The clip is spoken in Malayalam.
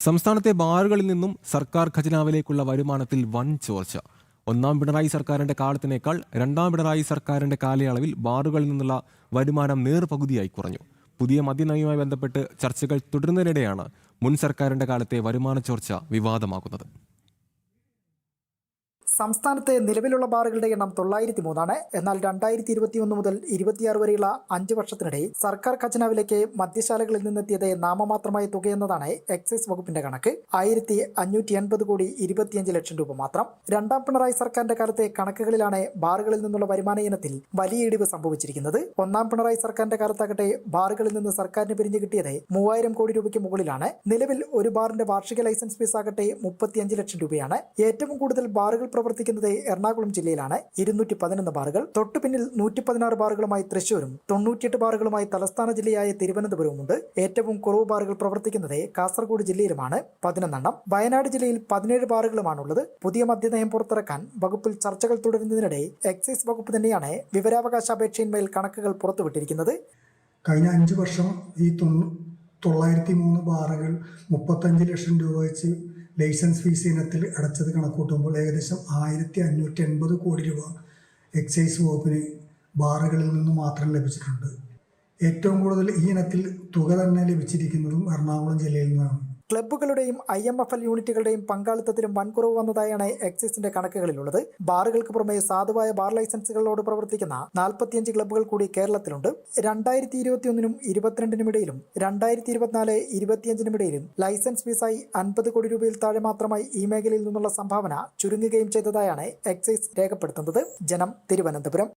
സംസ്ഥാനത്തെ ബാറുകളിൽ നിന്നും സർക്കാർ ഖജനാവിലേക്കുള്ള വരുമാനത്തിൽ വൻ ചോർച്ച. ഒന്നാം പിണറായി സർക്കാരിന്റെ കാലത്തിനേക്കാൾ രണ്ടാം പിണറായി സർക്കാരിന്റെ കാലയളവിൽ ബാറുകളിൽ നിന്നുള്ള വരുമാനം നേർപകുതിയായി കുറഞ്ഞു. പുതിയ മദ്യനയവുമായി ബന്ധപ്പെട്ട് ചർച്ചകൾ തുടരുന്നതിനിടെയാണ് മുൻ സർക്കാരിന്റെ കാലത്തെ വരുമാന ചോർച്ച വിവാദമാകുന്നത്. സംസ്ഥാനത്തെ നിലവിലുള്ള ബാറുകളുടെ എണ്ണം 903 എന്നാൽ 2021 മുതൽ 26 വരെയുള്ള 5 വർഷത്തിനിടെ സർക്കാർ ഖജനാവിലേക്ക് മദ്യശാലകളിൽ നിന്നെത്തിയത് നാമമാത്രമായ തുകയെന്നതാണ് എക്സൈസ് വകുപ്പിന്റെ കണക്ക്. 1580 കോടി 25 ലക്ഷം രൂപ മാത്രം. രണ്ടാം പിണറായി സർക്കാരിന്റെ കാലത്തെ കണക്കുകളിലാണ് ബാറുകളിൽ നിന്നുള്ള വരുമാന ഇനത്തിൽ വലിയ ഇടിവ് സംഭവിച്ചിരിക്കുന്നത്. ഒന്നാം പിണറായി സർക്കാരിന്റെ കാലത്താകട്ടെ ബാറുകളിൽ നിന്ന് സർക്കാരിന് പിരിഞ്ഞു കിട്ടിയത് 3000 കോടി രൂപയ്ക്ക് മുകളിലാണ്. നിലവിൽ ഒരു ബാറിന്റെ വാർഷിക ലൈസൻസ് ഫീസ് ആകട്ടെ 35 ലക്ഷം രൂപയാണ്. ഏറ്റവും കൂടുതൽ ബാറുകൾ പ്രവർത്തിക്കുന്നത് എറണാകുളം ജില്ലയിലാണ്. 211 ബാറുകൾ. തൊട്ടുപിന്നിൽ 116 ബാറുകളുമായി തൃശൂരും 98 ബാറുകളുമായി തലസ്ഥാന ജില്ലയായ തിരുവനന്തപുരവുമുണ്ട്. ഏറ്റവും കുറവ് ബാറുകൾ പ്രവർത്തിക്കുന്നത് കാസർഗോഡ് ജില്ലയിലുമാണ്, 11 വയനാട് ജില്ലയിൽ 17 ബാറുകളുമാണുള്ളത്. പുതിയ മദ്യനയം പുറത്തിറക്കാൻ വകുപ്പിൽ ചർച്ചകൾ തുടരുന്നതിനിടെ എക്സൈസ് വകുപ്പ് തന്നെയാണ് വിവരാവകാശ അപേക്ഷയിന്മേൽ കണക്കുകൾ പുറത്തുവിട്ടിരിക്കുന്നത്. കഴിഞ്ഞ 5 വർഷം ഈ 903 ബാറുകൾ 35 ലക്ഷം രൂപ വെച്ച് ലൈസൻസ് ഫീസ് ഇനത്തിൽ അടച്ചത് കണക്കൂട്ടുമ്പോൾ ഏകദേശം 1580 കോടി രൂപ എക്സൈസ് വകുപ്പിന് ബാറുകളിൽ നിന്ന് മാത്രം ലഭിച്ചിട്ടുണ്ട്. ഏറ്റവും കൂടുതൽ ഈ ഇനത്തിൽ തുക തന്നെ ലഭിച്ചിരിക്കുന്നതും എറണാകുളം ജില്ലയിൽ നിന്നാണ്. ക്ലബ്ബുകളുടെയും IMFL യൂണിറ്റുകളുടെയും പങ്കാളിത്തത്തിലും വൻകുറവ് വന്നതായാണ് എക്സൈസിന്റെ കണക്കുകളിലുള്ളത്. ബാറുകൾക്ക് പുറമെ സാധുവായ ബാർ ലൈസൻസുകളോട് പ്രവർത്തിക്കുന്ന 45 ക്ലബ്ബുകൾ കൂടി കേരളത്തിലുണ്ട്. 2021 22 ഇടയിലും 2024-25 ഇടയിലും ലൈസൻസ് ഫീസായി 50 കോടി രൂപയിൽ താഴെ മാത്രമായി ഈ മേഖലയിൽ നിന്നുള്ള സംഭാവന ചുരുങ്ങുകയും ചെയ്തതായാണ് എക്സൈസ് രേഖപ്പെടുത്തുന്നത്. ജനം, തിരുവനന്തപുരം.